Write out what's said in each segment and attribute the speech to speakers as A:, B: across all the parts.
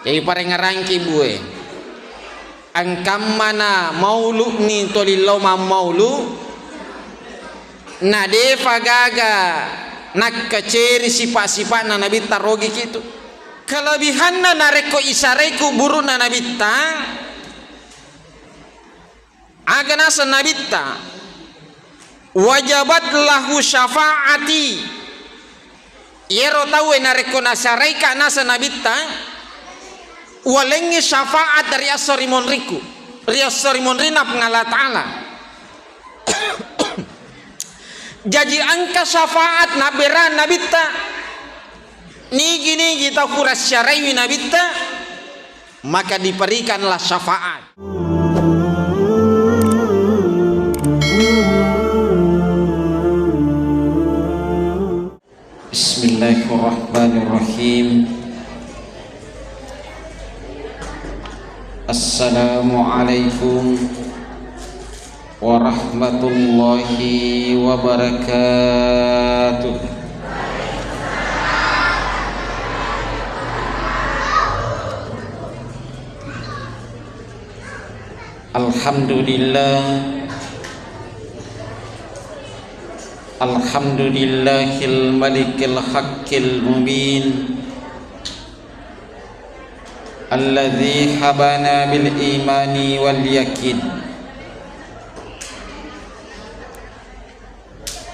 A: Jadi pare ngarangki bue angkam mana maulu ni tolillau ma maulu nade fagaga nak keceri sifat-sifat na nabi tarogi gitu kelebihan na nareko isareku buru na nabi ta agana nabi ta wajabat lahu syafaati yero tahu nareko nasaraika nasa nabi ta walengi syafaat dari asorimun riku riasorimun rina pengalat ta'ala. Jadi angka syafaat naberan nabita nigi kita kuras syar'i nabita maka diberikanlah syafaat. Bismillahirrahmanirrahim. Assalamualaikum warahmatullahi wabarakatuh. Alhamdulillahil malikil haqqil mubin alladzi habana bil imani wal yakin.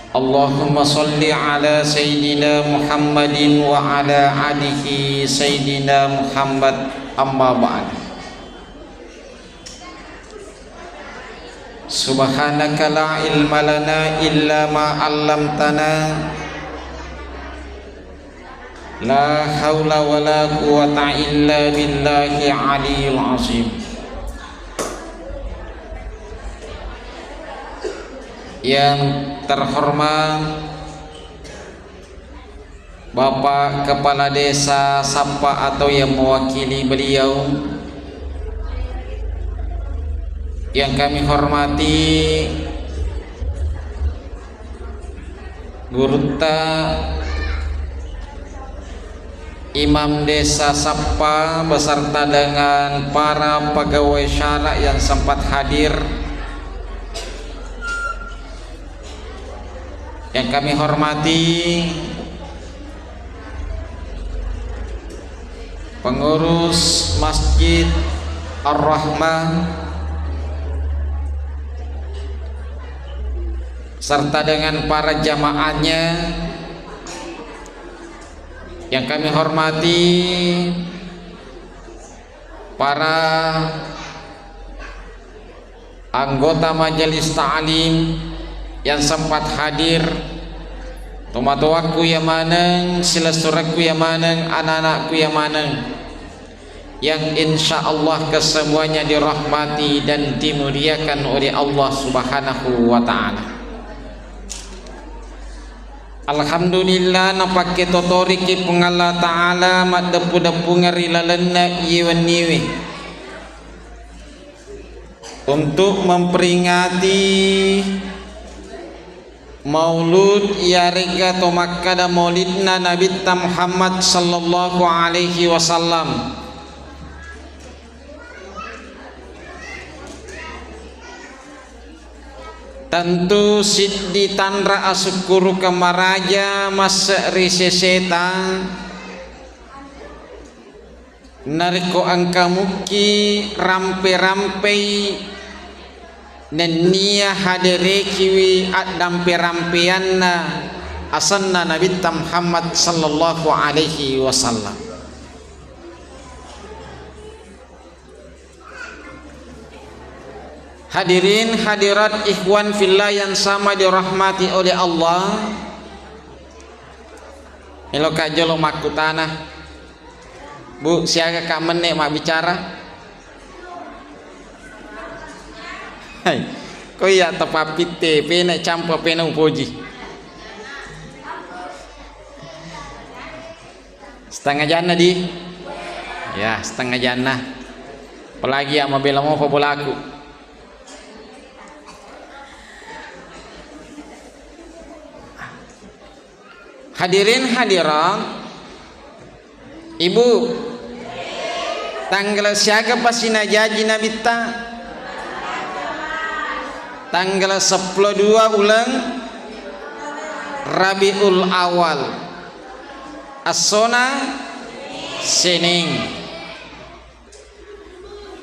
A: Allahumma salli ala sayyidina Muhammadin wa ala alihi sayyidina Muhammad, amma ba'd. Subhanaka la ilma lana illa ma 'allamtana, la haula wa la quwwata illa billahi 'aliyyil 'azim. Yang terhormat Bapak Kepala Desa Sapa atau yang mewakili beliau, yang kami hormati Gurutta Imam Desa Sapa beserta dengan para pegawai syara yang sempat hadir, yang kami hormati pengurus Masjid Ar-Rahmah serta dengan para jamaahnya, yang kami hormati para anggota majelis ta'lim yang sempat hadir, tomatoaku yang maneng, silasuraku yang maneng, anak-anakku yang maneng, yang insya Allah kesemuanya dirahmati dan dimuliakan oleh Allah Subhanahu wa ta'ala. Alhamdulillah napake totoriki pengala ta'ala maddepu-depu ngerilalena iwan niwi untuk memperingati Maulud yarega tomakkada maulidna Nabi Muhammad sallallahu alaihi wasallam. Tentu siddi tanra asukuru kamaraja masa riseseta nariko angka muki rampe-rampe dan niya hadere kiwi at dampe-rampeanna asanna Nabi Muhammad sallallahu alaihi wasallam. Hadirin hadirat ikhwan fillah yang sama dirahmati oleh Allah. Elo kajolo makutana. Bu, siaga kamen nek mak bicara. Hai. Ko ya tepapit te nek campo pena upoji. Setengah jana di. Ya, setengah jana. Apalagi ya mabela mau pobolaku. Hadirin hadirat, Ibu, tanggal siaga pasina jaji nabita tanggal 12 ulang Rabiul Awal asona sening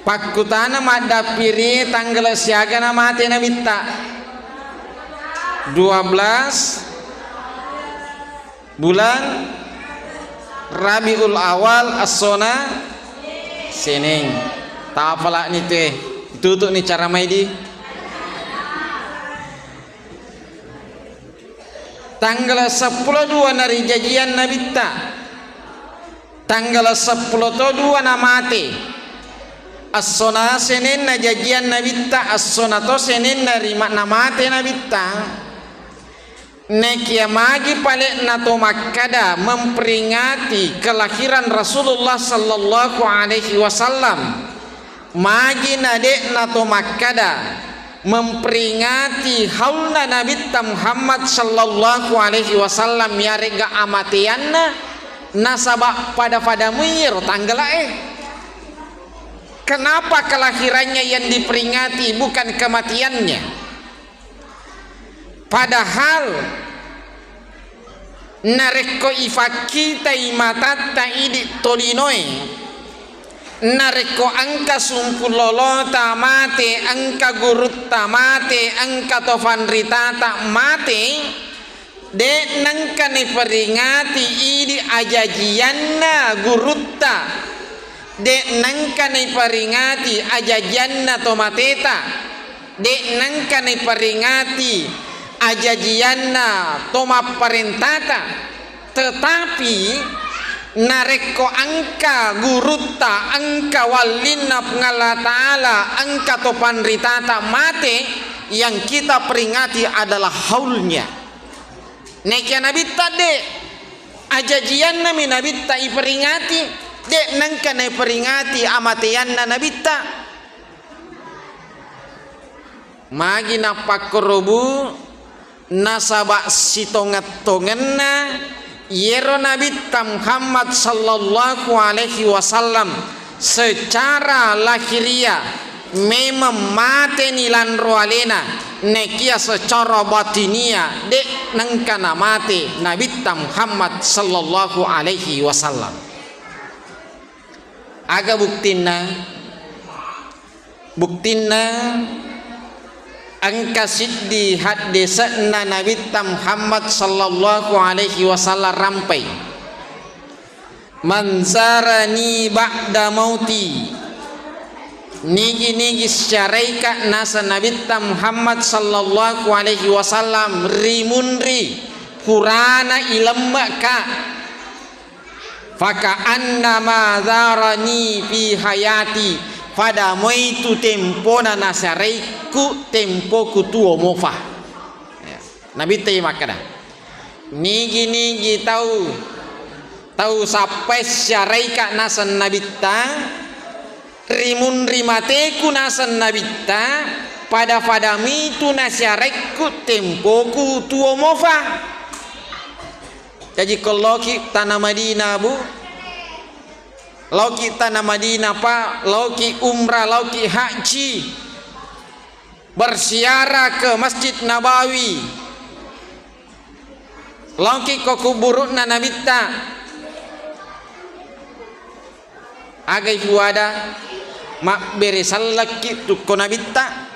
A: pakutana madapiri tanggal siaga na mati nabita 12 bulan Rabiul Awal asona sening tak apalah nih tuh tutup nih cara main di tanggal 10 dari jajian nabita tanggal 10 2 na mati asona senin na jajian nabita asona to senin dari na mati nabita nekia magi pale nato makkada memperingati kelahiran Rasulullah sallallahu alaihi wasallam magi nade nato makkada memperingati haulna Nabi Muhammad sallallahu alaihi wasallam yarega amatianna nasabak pada muir tanggal kenapa kelahirannya yang diperingati bukan kematiannya padahal nareko ifaki taimata taidi tolinoi nareko angka sumpulolo tamate angka gurut tamate angka tofandrita tak mate de nangka ni peringati idi ajajianna gurutta de nangka ni peringati ajajianna tomateta de nangka ni peringati ajajianna toma parentata tetapi nareko angka gurutta angka walina pengala ta'ala angka topan ritata mate yang kita peringati adalah haulnya nekia nabita de ajajian nami nabita iperingati de nangka na peringati amatian na nabita magi napakorobu nasabak sitongat-tongenna yero Nabi Muhammad sallallahu alaihi wasallam secara lahiriah memang mate nilan roalena nekia secara batinia dek nangkana mate Nabi Muhammad sallallahu alaihi wasallam aga buktina angka siddi hadisna Nabi Muhammad sallallahu alaihi wasallam rampai manzarani ba'da mauti nigi syaraika nasa Nabi Muhammad sallallahu alaihi wasallam rimunri purana ilambaka faka annama zarani fi hayati pada moitu tempo na nasaraiku tempo kutuo mofa Nabi tei makada nigi tahu sampai syaraika nasan nabita rimun rimateku nasan nabita pada mitu nasyaraiku tempo kutuo mofa jadi kalau kita na Madinah bu lauki tanah Madinah pak lauki umrah lauki haji bersiara ke Masjid Nabawi lauki ke kuburna nabita agai huada mak beri sallaki tukko nabita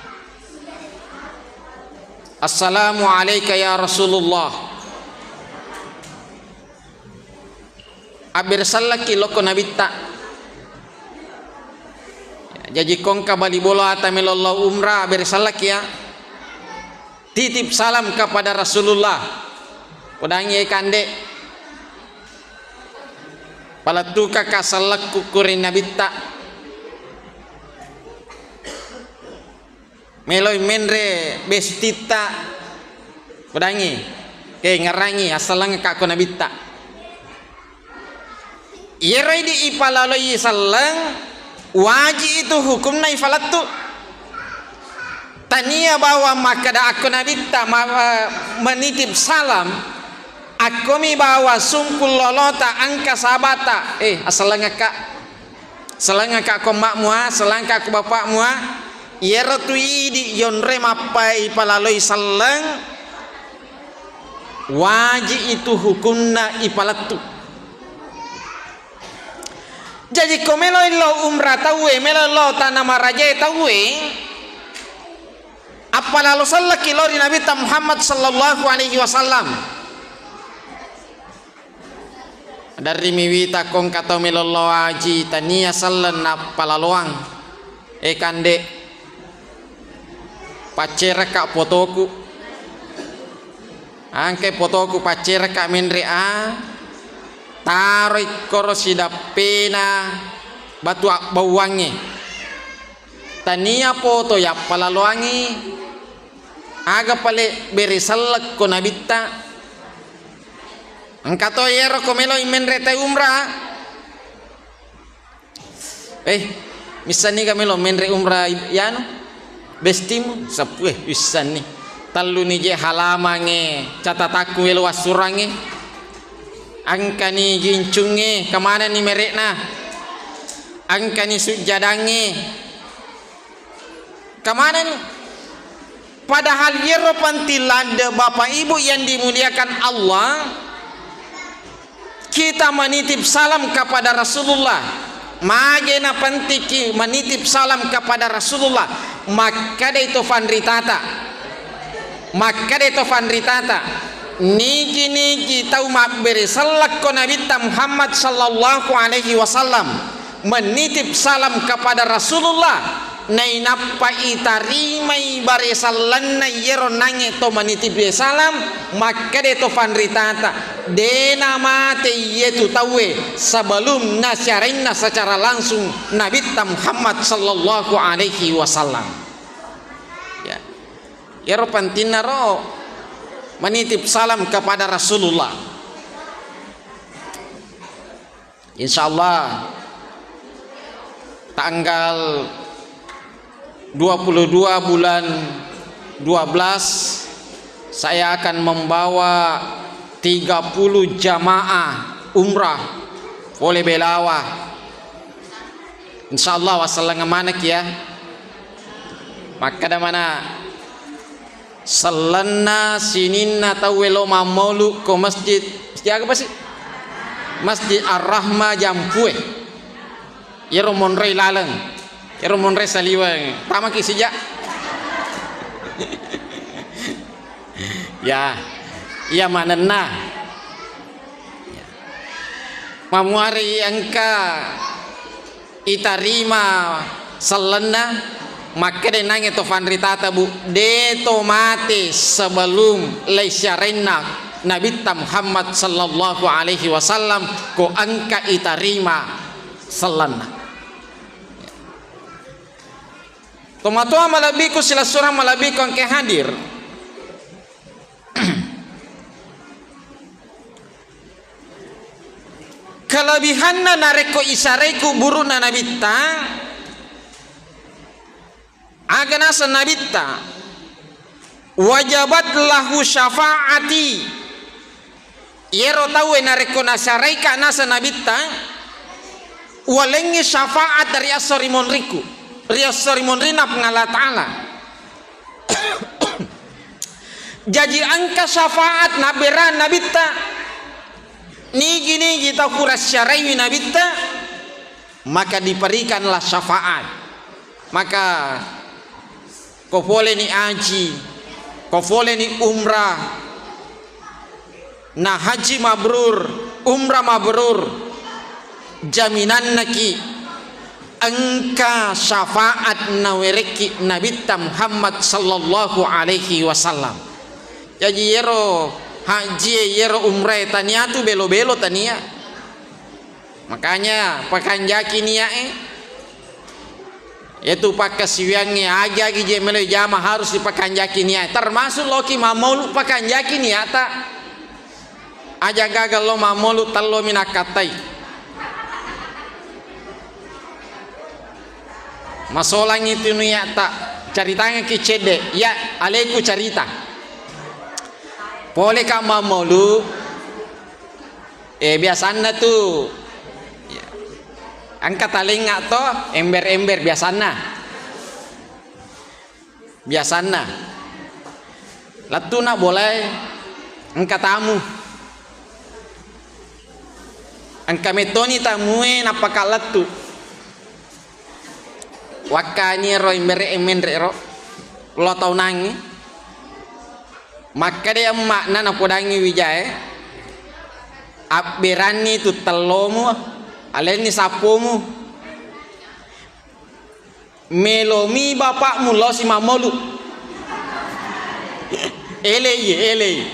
A: assalamu alayka ya Rasulullah abir sallaki loko nabita jadi kongka bali bola atamelollah umrah abir sallaki ya titip salam kepada Rasulullah udangi kande palatuka kasallak kukurin nabita meloy menre bestita udangi ke ngarangi asalang kakko nabita Yerai di ipalaloi sallang wajib itu hukum na ifalatu tania bawa makada aku nabita menitip salam aku mi bawa sungkul lolota angka sabata asalnya kak selanga ka ko mak mua selangka ko bapak mua yero tu idi yonre mapai palaloi sallang wajib itu hukumna ipalatu. Jadi komelo lo umrah tawe melo lo tanah maraja tawe apa lalu sallallahu kilori Nabi Muhammad sallallahu alaihi wasallam dari miwita kong kata melolo aji tania sallan na palaloang kande pacera ka fotoku angke fotoku pacera ka menre a tarik korosida pena batu bawangi tania foto ya palaloangi aga pale beri sallak ko nabita angkato yero komelo imen rete umrah misani kamelo menre umrah yano bestimu sapue misani talu ni je halamange catataku welo wasurange angkani gincunge kemana ni merekna angkani sujadange kemana ni padahal yero pantilanda bapak ibu yang dimuliakan Allah kita menitip salam kepada Rasulullah magena pantiki menitip salam kepada Rasulullah maka itu fanritata niki tahu beri salak ko Nabi Muhammad sallallahu alaihi wasallam menitip salam kepada Rasulullah nai nappa itarimai bare sallanna yero nange to menitip salam maka itu fanritata dena mate yetu tawe sebelum nasyarainna secara langsung Nabi Muhammad sallallahu alaihi wasallam ya yero pantina ro menitip salam kepada Rasulullah insyaallah tanggal 22 bulan 12 saya akan membawa 30 jamaah umrah oleh Belawa insyaallah wasallam manak ya maka da mana sallanna sininna tawelo mamolu ko masjid apa sih Masjid Ar-Rahma Jampue yero monrei laleng yero monrei saliwang tama ki sija ya iya manenna mamuari angka itarima sallanna maka de nange to fanritata bu de to mate sebelum leisyarena Nabi Muhammad sallallahu alaihi wasallam ko angka itarima sallanna tomatua malabiku sila surah malabiku angke hadir kelebihanna nareko isareku buruna nabita aganasa nabita wajabat lahu syafaati yero tawe nareko nasaraika nasa nabita walengi syafaat dari asori monriku riasori monrina pengala ta'ala jadi angka syafaat naberan nabita nigi kita kuras syara'i nabita maka diberikanlah syafaat maka kau boleh ni haji kau boleh ni umrah nah haji mabrur umrah mabrur jaminan naki angka syafaat nawereki Nabi Muhammad sallallahu alaihi wasallam jadi yero haji yero umrah tania tu belo-belo tania makanya pakanjaki nia yaitu pakai siwangnya aja gije mele jama harus dipakanjaki nia termasuk loki mamolu pakanjaki nia tak aja gagal lo mamolu tallo minakatai masolang itu nia tak ceritanya ki cede ya aleku cerita boleh kak mamolu biasanya tuh ya. angkat talinga to ember-ember biasana latu nak boleh angkat tamu angka metoni tamue napaka latu wakanya ro ember-ember ro lo tau nangi maka dia makna na podangi wijae abberani tu telomu aleni sapomu melomi bapakmu lo si mamolu elei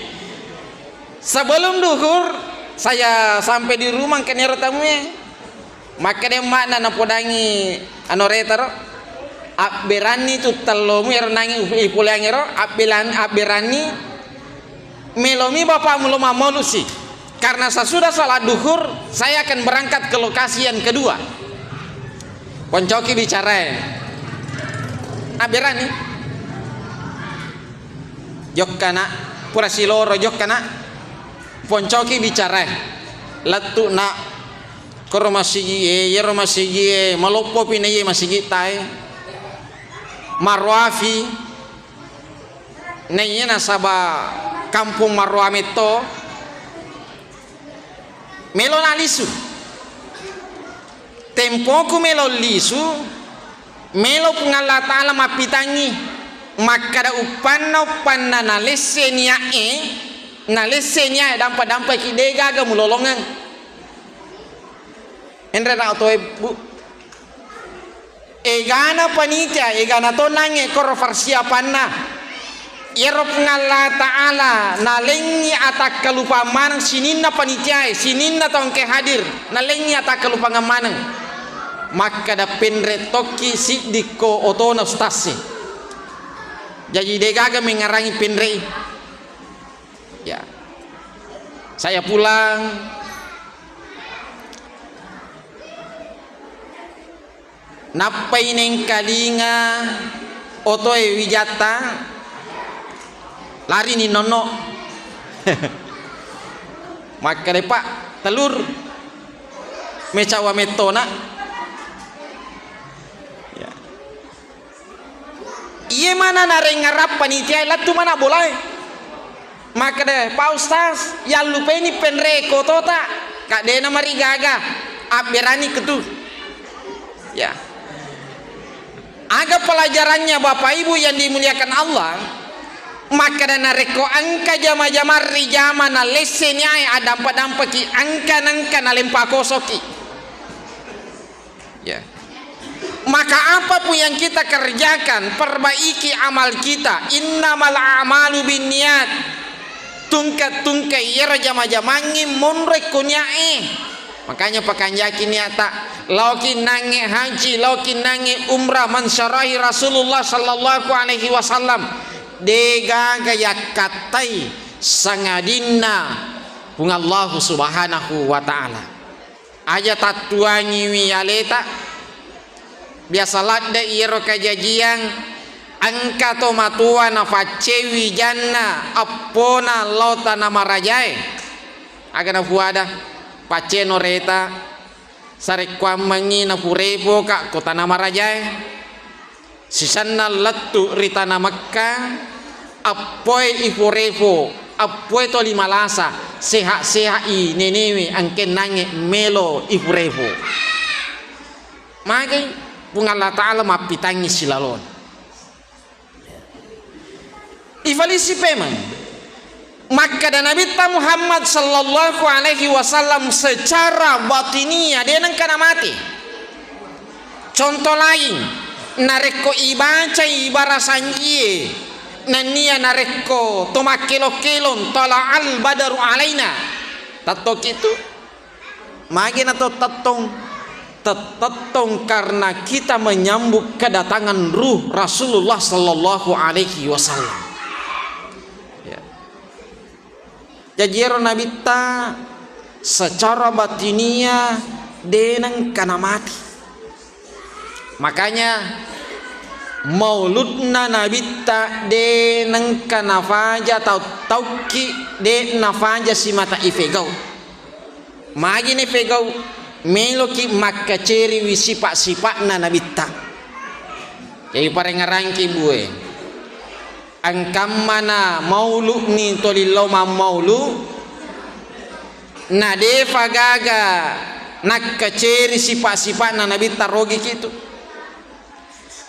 A: sebelum duhur saya sampai di rumah kenero tamunya maka dia makna na podangi anoretaro abberani tu telomu nangi ipulangero abberani melomi bapakmu lo mamolu si. Karena sesudah salat duhur saya akan berangkat ke lokasi yang kedua. Poncoki bicara abirani jok kana pura siloro jok kana poncoki bicara latu na koro masigi yero masigi malopo pinaye masigi tai marwafi nayena saba kampung marwameto melo na lisu tempoku melo lisu melo pungala ta'ala mapitangi makada upanna na lesenia dampa kidega ga mulolongan endre na to bu egana panitia egana to nange koro farsiapanna Yero pengala ta'ala nalengi atak kalupa manang sininna panitiai sininna tongke hadir nalengi atak kalupa ngamanang maka da penre toki sidiko otona stasi jadi degaga mengarangi penre ya saya pulang napai neng kalinga otoe wijata lari ni nono maka deh pak telur mecawa metona ya. Iya mana nare ngarap panitia latu mana boleh maka deh pak ustaz ya lupa ini penreko tota kak dena mari gaga abberani ketu ya aga pelajarannya bapak ibu yang dimuliakan Allah maka dana reko angka jama-jama rijama na lesenya ada dampa ki angka na lempa kosoki ya maka apapun yang kita kerjakan perbaiki amal kita innamal a'malu binniyat tungka ira jama-jamangi monrek kunyae makanya pakanjaki niata lauki nange haji lauki nange umrah mansyarahi Rasulullah sallallahu alaihi wasallam dega gaya katai sangadinna pung Allah subhanahu wa ta'ala aja tatuangi wiyaleta biasa ladda iro kajajian angka to matua na facewi janna appona lauta nama rajai agana fuada paceno reta sarekwam mangi na purepo ka kota nama rajai sisanna latu ritana Makkah apoy ipurepo apoy to limalasa seha i nenewe angken nange melo ipurepo magai pung Allah ta'ala mapitangi silalon ivalisi peman maka dan Nabi Muhammad sallallahu alaihi wasallam secara batiniah dia nang kana mati contoh lain nareko ibaca ibarasanjie nania nareko tomakelo-kelon tola al badaru alaina tatok itu magin atau tetong karena kita menyambut kedatangan ruh Rasulullah sallallahu alaihi wasallam ya jadi Nabi ta secara batiniah denang kana mati makanya mauludna Nabi ta de nang kanafaja tauki de nafaja si mata ifegau magi ne fegau meloki makka ceri wi sifat-sifatna nabitta. Jadi parengarangki bue angkam mana maulu ni tolillau ma maulu na defa gaga nakka ceri sifat-sifatna nabitta rogi kitu.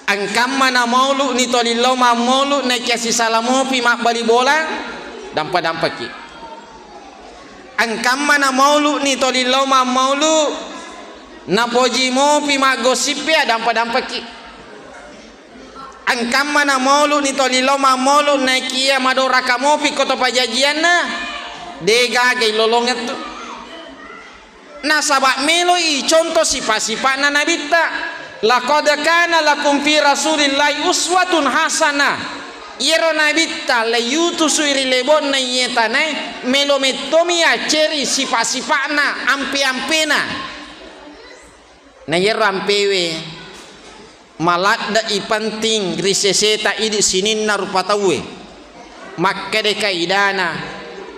A: Angkam mana maulu ni tolillau ma maulu na kiasi salamu pi mak bali bola dampa-dampa ki. Angkam mana maulu ni tolillau ma maulu na poji mo pi mak gosip ya dampa-dampa ki. Angkam mana maulu ni tolillau ma maulu na kia madora kamu pi koto pajajian na dega gai lolonget tu. Nah sabak melo i contoh sifat-sifat na nabitta. Laqad kana lakum fi rasulillahi uswatun hasanah. Yero nabitta la yutusu irilebon na yetane melo metomia ceri sifat-sifatna ampe-ampena. Na yero ampewe malat da ipanting riseseta idi sinin na rupatawe makka de kaidana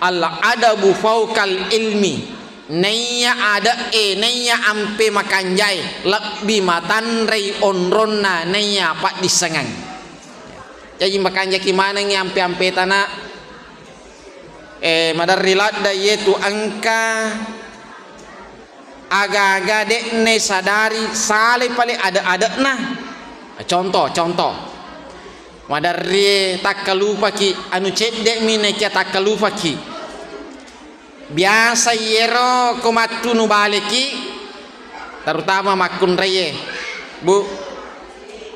A: al adabu fawqal ilmi naya ada naya ampe makanjai lebih matan rei onronna naya pak disengang. Jadi makanjai gimana ngi ampe tanah madar rilat da yetu angka aga-aga dekne sadari sale pale ada nah. Contoh madari takalupa ki anu cedek mine kia takalupa ki biasa yero komatu nu baleki terutama makun reye bu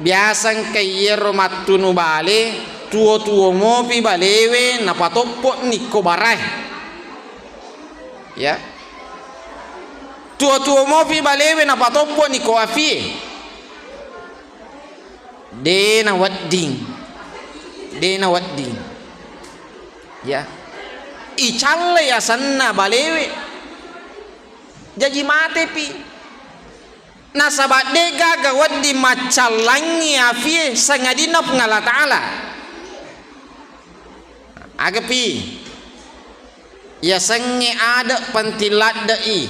A: biasa ke yero matu nu bale tuo mopi balewe napatoppo niko barai ya tuo mopi balewe napatoppo niko afi dena wadding ya icalle ya sanna balewe jadi mate pi nasabat dega ga waddi macalangi afie sangadina pengala taala agapi ya sange ada pantilat dai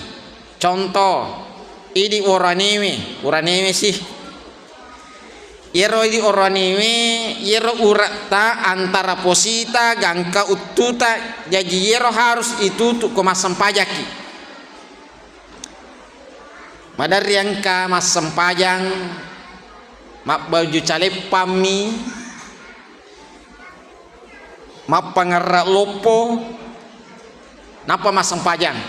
A: contoh idi oranewe sih yero di oranewe yero urata antara posita gangka ututa jadi yero harus itu tuh kemasam pajaki madar yang ka masam pajang mak baju calepami mak pangerak lopo napa masam pajang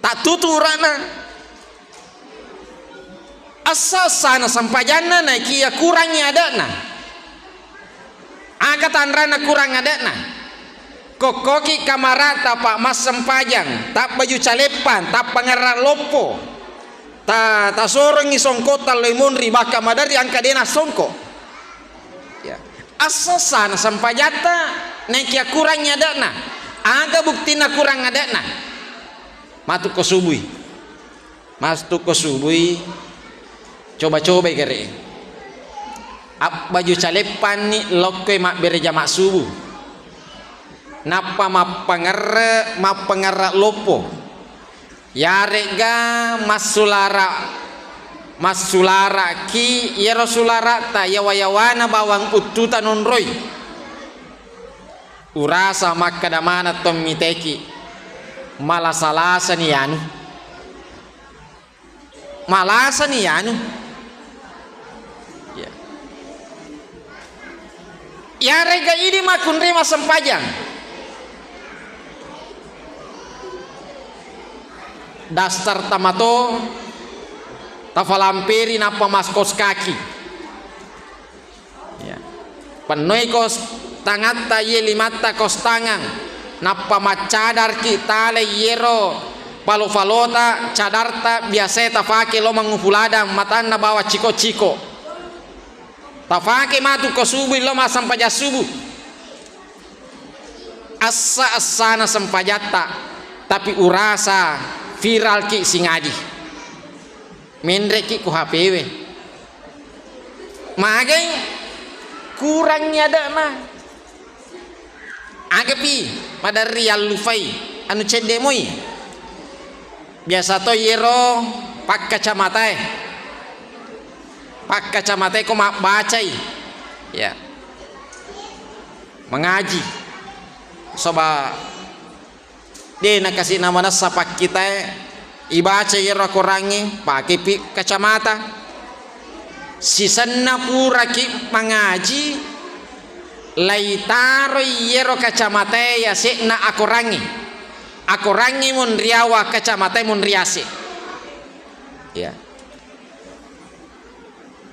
A: tak tuturana asal sana sampajana na kia kurangnya ada na angkatan rana kurang ada na kokoki kamarata pak mas sempajang tak baju calepan tak pangerak lopo tak sorong isongko tak lemon ribaka madari angkadena songko ya asal sana sampajata na kia kurangnya ada na aga bukti na kurang ada na masuk ke subui coba kere baju calepan ni loke mak bereja mak subuh napa mak pangerak lopo yarega mas sulara ki yero sulara ta yawayawana bawang ututan onroy urasa mak kadamana tomiteki malasalasa ni yanu ya rega ini makun rema sempajang dasar tamato tafalamperi napa maskos kaki ya penoi kos tangat ta ye limata kos tangan napa macadar kita le yero palo-falota cadarta biasa tafake lo mangupulada matana bawa ciko tafake matu ke subuh lo masam pajak subuh asa-asana sempajata tapi urasa viral ki singadi mendre ki ku HPW magai kurangnya dana agapi pada real lufai anu cendemoi biasa to yero pak kacamata ko mak bacai ya mengaji soba dia nak kasih nama nasa pak kita ibaca yero kurangi pakai kacamata sisanna pura ki mengaji laitaro yero kacamata ya sekna akurangi mun riawa kacamata mun riase ya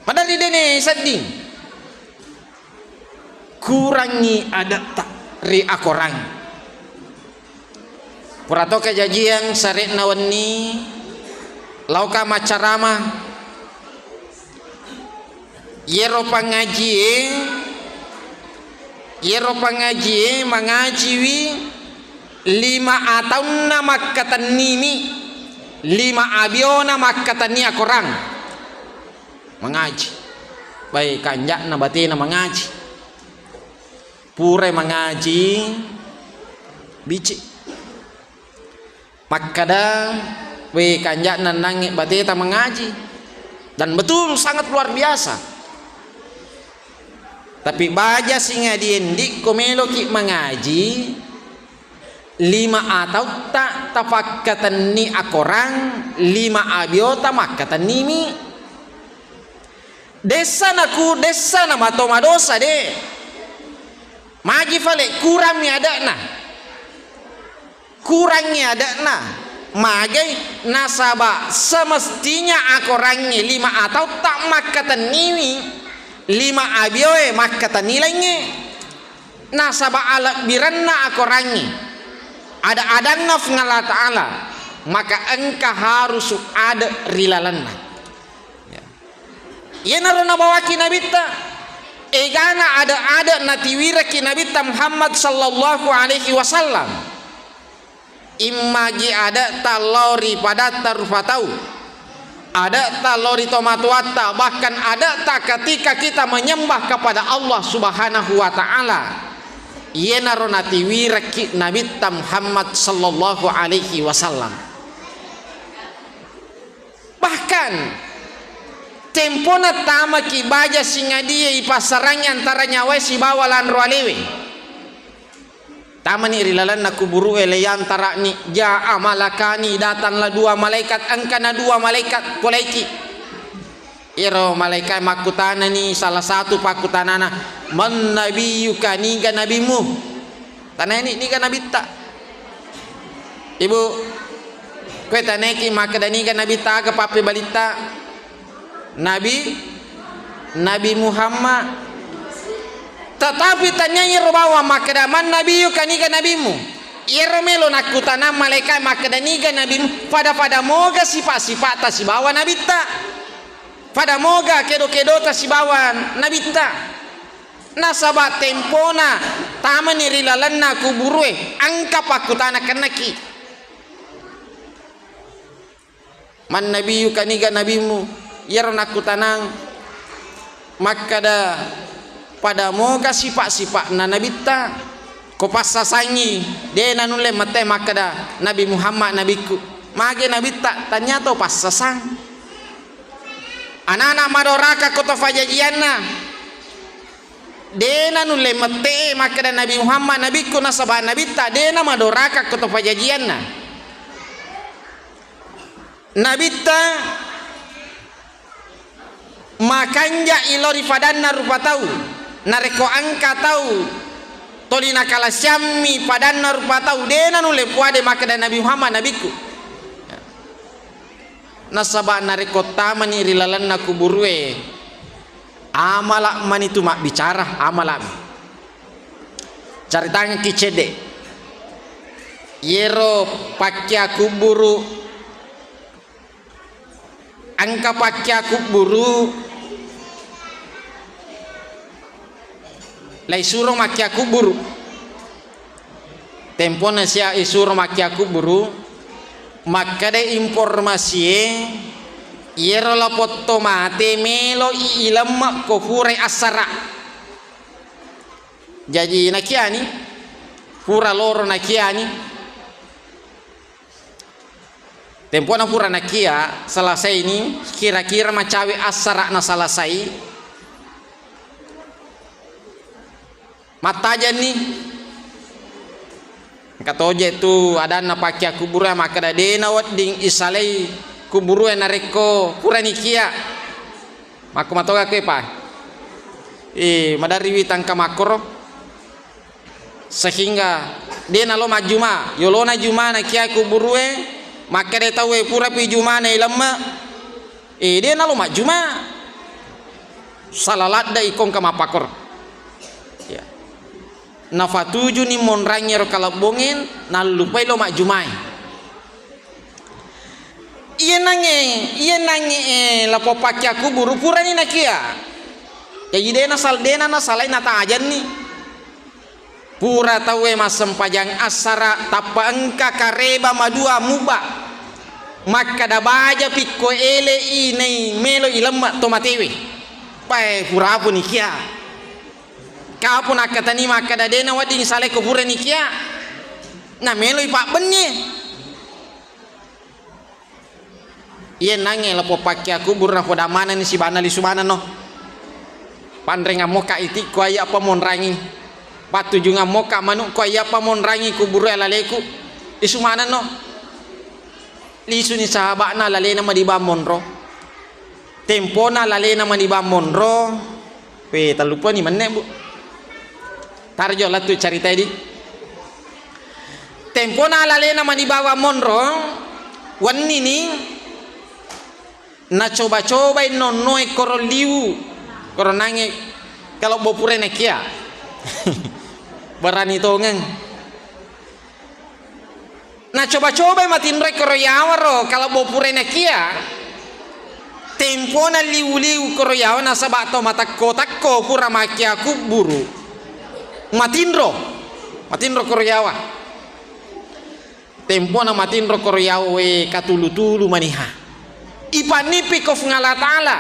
A: padahal ini sedih kurangi ada tak ri akurangi purato kejajian sarik nawani lauka macarama yero pangaji mengaji wi 5 atau makkatan nimi 5 abiona makkatan ni akorang mengaji baik kanjak na batina mengaji pure mengaji bici makkada we kanjak na nangi batita mengaji dan betul sangat luar biasa tapi baja singa diendik komelo ki mengaji 5 atau tak tapakkatan ni akorang 5 abiota makkatan nimi desa na matoma dosa de magi fale kurangnya ada na magai nasaba semestinya akorangnya 5 atau tak makkatan nimi 5 abioe makkatan nilainya nasaba ala biranna akorangnya ada naf ngala ta'ala maka engkau harus ada rilalanna ya narona bawaki nabita egana ada natiwira ki nabita Muhammad sallallahu alaihi wasallam imagi ada talori pada tarufatau ada talori tomatuata bahkan ada tak ketika kita menyembah kepada Allah subhanahu wa ta'ala yena ronati wiraki Nabi Muhammad sallallahu alaihi wasallam bahkan tempona tama ki baja singa dia ipasaranya antara nyawa si bawalan roalewe tama ni rilalan naku buru ele antara ni ja amalakani datanglah 2 malaikat angkana 2 malaikat polaiki iro malaikat makutana ni salah satu pakutanana man nabiyuka niga nabimu tanah ini niga nabi tak ibu kue taneki maka daniga nabi tak ke pape balita Nabi Muhammad tetapi tanya iro bawa maka man nabiyuka niga nabimu iro melo nakutana malaikat maka daniga nabimu pada moga sifat-sifat si bawa nabi tak pada moga kedo-kedo tasibawan nabita nasaba tempona tamani rilalanna kuburwe angka pakutana kanaki man nabiyu kaniga nabimu yarna kutanang makada pada moga sifat-sifat na nabita ko pasasangi de nanule mate makada Nabi Muhammad nabiku mage nabita tanya to pasasang anak-anak madoraka kota fajajianna dena nule mate maka dan Nabi Muhammad nabiku nasabah nabi tak dena madoraka kota fajajianna nabi ta makanja ilori fadanna rupa tau nareko angka tau tolina kala syammi padanna rupa tau dena nule puade maka dan Nabi Muhammad nabiku nasaba nareko tamani rilalan naku burwe amalak man itu mak bicara amalak caritanya kicede yero pakya kuburu angka pakya kuburu lai suruh makya kuburu tempo nasia isuro makya kuburu maka de informasi yero la poto mate melo ilam ko fure asara jadi nakiani pura loro nakiani tempo na pura na kia selesai ini kira-kira macawi asara na selesai mata aja nih kata oje tu ada na pakai kuburu maka ada dena wading isalai kuburu na reko pura ni kia maka matoga ke pa madari witang kamakor sehingga dena lo majuma yolona juma na kia kuburu maka dia tahu pura pi juma na ilama dena lo majuma salalat da ikong kamapakor ya nafatuju ni monrangi ro kalabongin na lupai lo majumai iya nange lapo pakai aku buru pura ni nakia jadi dena na salai nata ajan ni pura tawe masem pajang asara tapa engka kareba madua muba maka da baja pikko ele ini melo ilama tomatewe pai pura pun nikia kapun akatani maka da dena wading salai ko pura nikia na melo ipak benye iya nange lapo pakai aku burna poda mana ni si bana li subana no pandrenga moka iti ko aya apa monrangi patu junga moka manuk ko aya apa monrangi ku buru laleku isumana no lisu ni sahabat na lale na madiba monro tempo na lale na madiba monro pe talupa ni manne bu tarjo la tu cerita di tempo na lale na madiba monro wanni ni na coba-coba nonnoe koroliu koronange kalau bopure nekia berani tongen na coba-coba matindre koroyawa ro kalau bopure nekia tempo na liu-liu koroyawa na sabato matakko pura makia kuburu matindro koroyawa tempo na matindro koroyawa we katulu-tulu maniha ipanipi kof ngala taala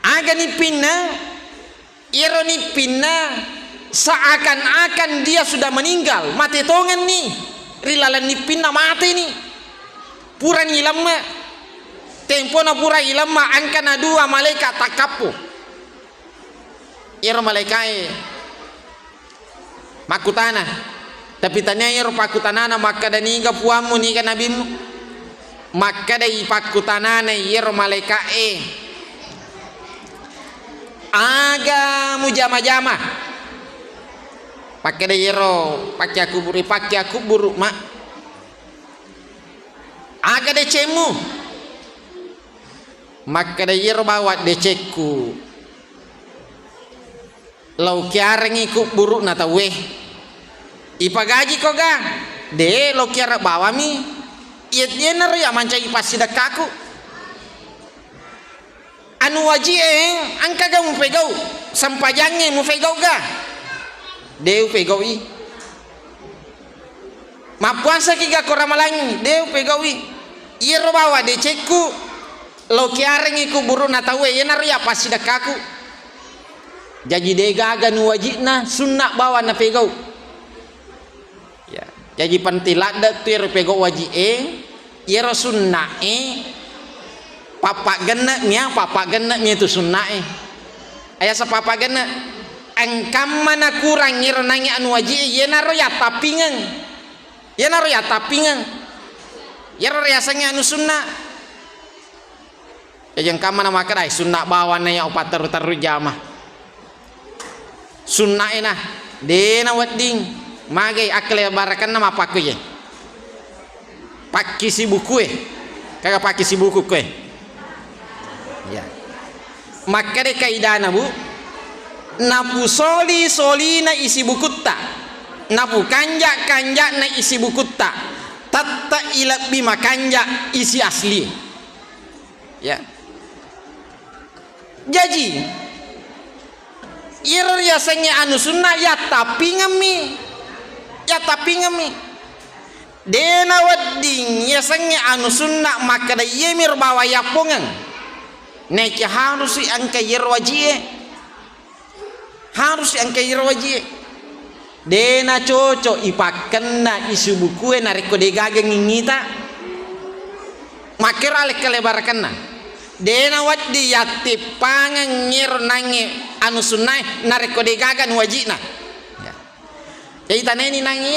A: aga ni pinna iro ni pinna seakan-akan dia sudah meninggal mati tongan nih rilalan ni pinna mati nih pura ni lama tempo na pura ilama angkana dua malaikat takapu iro malaikai makutana tapi tanya iro pakutanana maka daniga puamu nih kan nabimu maka dari pakutanana yer malaikae aga mujama-jama pakai dari yero pakai aku buru mak aga decemu maka dari yero bawa deceku lau kiareng ikut buru nata weh ipagaji koga de lau kiara bawa mi iet yener ya mancai pasti dakaku anu waji angka ga mu pegau sampajange mu pegau ga deu pegau i mapuasa ki ga koramalangi deu pegau i iro bawa de ceku lo kiareng iku buru na tawe yener ya pasti dakaku jadi de gaga nu wajina sunna bawa na pegau jadi pantilat da tu pego waji yero sunna papa gena nya itu sunna aya sa papa gena engkam mana kurang yero nanya anu waji yenaro ya tapingan yero riasanya anu sunna ya engkam mana makadai sunna bawana ya opat taru jamah sunna ena dena wading magai akle barakan nama paku ye paki si buku kagak paki si buku ya maka de kaidana bu napu soli na isi bukutta napu kanja na isi bukutta tatta ila bima kanja isi asli ya jadi iro yasanya anu sunnah ya tapi ngami dena wadding yasanya anu sunnah maka da yemir bawa yapongan neki harus angka yerwajie dena coco ipakenna isu buku na reko de gageng ngita makir alik kelebarkan na dena waddi yatti pangan ngir nangi anu sunnah nareko de gagan wajina ya jadi taneni nangi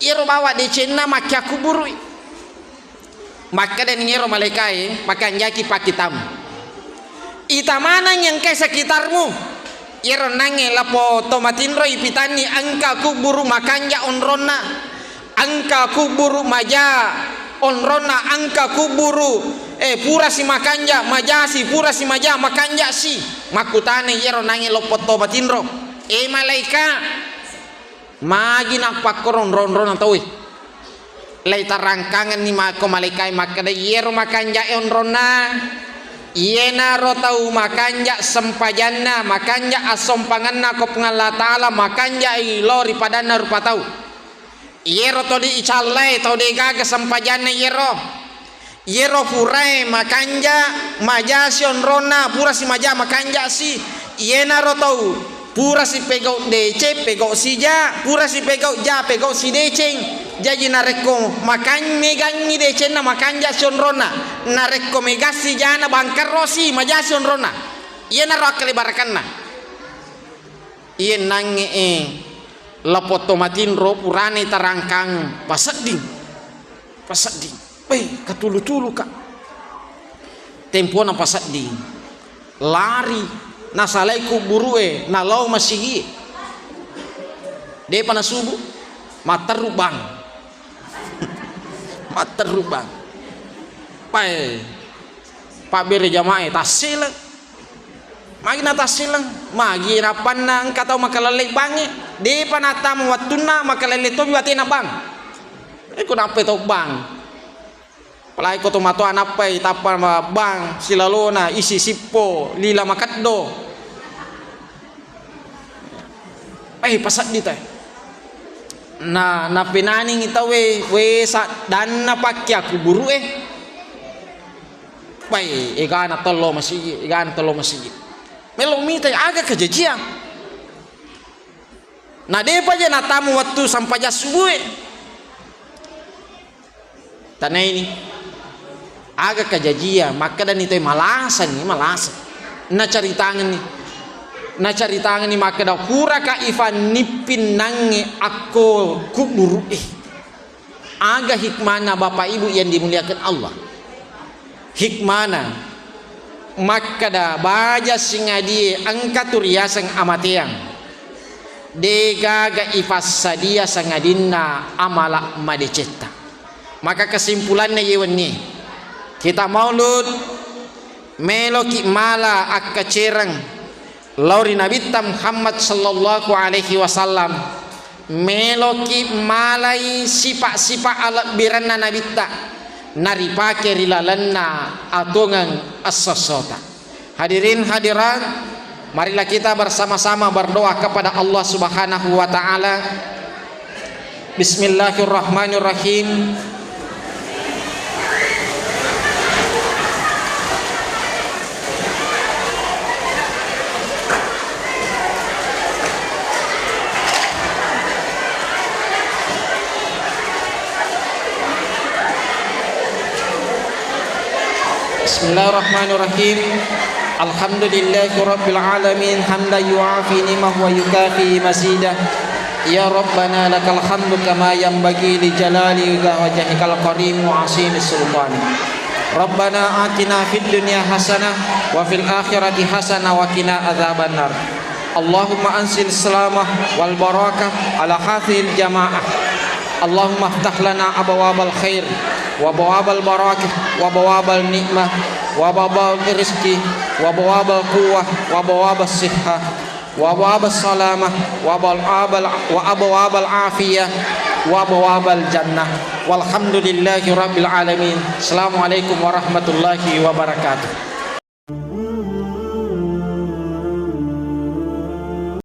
A: iro bawa de cenna makya kuburu maka dan ngiro malaikai maka njaki pakitam itamana yang ke sekitarmu iro nangi lapo tomatindro ipitani angka kuburu makanja onrona angka kuburu maja onrona angka kuburu pura si makanja majasi pura si maja makanja si makutane iro nangi lapo tomatindro malaika magi nak pakoron ron tawi lay tarangkangan ni mako malaikai makada yero makanja onrona yena rotau makanja sempajanna makanja asompanganna ko pengalla taala makanja ilori padana rupa tau yero to di icalai tau de gaga sempajanna yero purai makanja majasi onrona pura si maja makanja si yena rotau pura si pegau dece pegau sija pura si pegau ja pegau si deceng jadi nareko makan megangi decen na makanja sonrona nareko megasi jana bangkar rosi majasi sonrona iya naro akalibarkan na iya nangi lapoto matin ro purane tarangkang pasading katulu-tulu kak tempo na pasading lari nasalai kuburue nalau masigi de panasubu matarubang pak bere jamaah tasilang magi na tasilang magi na panang katau makalale bangi di panatam watuna makalale to biwate na bang ko nape to bang palai ko tomato anapai tapa bang silalona isi sipo lila makaddo pasat dita na pinaning itawe we sa dan na pakya kuburu igana tolo masigi melomita aga kejajian na depa je na tamu waktu sampai subuh tanah ini aga kejajian maka dan itu malasan na cari tangan ni maka da pura ka ifan nipin nangi aku kuburu aga hikmana bapak ibu yang dimuliakan Allah hikmana maka da baja singadi angka turiasang amatiang degaga ifas sadia sangadinna amala madecetta maka kesimpulannya yewen ni kita maulud meloki mala akka cerang lauri Nabi Muhammad sallallahu alaihi wasallam meloki malai sipak-sipak alat biranna Nabi naripake rilalanna atungan as-sosota. Hadirin hadirat, marilah kita bersama-sama berdoa kepada Allah Subhanahu wa taala. Bismillahirrahmanirrahim. Bismillahirrahmanirrahim. Alhamdulillahi rabbil alamin hamdan yu'afi ni'mahu wa yukafi mazidah. Ya Rabbana lakal hamdu kama yanbaghi li jalali wajhikal karim wa asimis sultan. Rabbana atina fid dunya hasanah wa fil akhirati hasanah wa qina adzabannar. Allahumma ansil salamah wal barakah ala hadhil jamaah. Allahumma iftah lana abwabal khair wa abwabal barakah wa abwabal nikmah wa abwabal rizqi wa abwabal quwwah wa abwabal sihhah wa abwabal salamah wa abwabal afiyah wa abwabal jannah walhamdulillahi rabbil alamin. Assalamualaikum warahmatullahi wabarakatuh.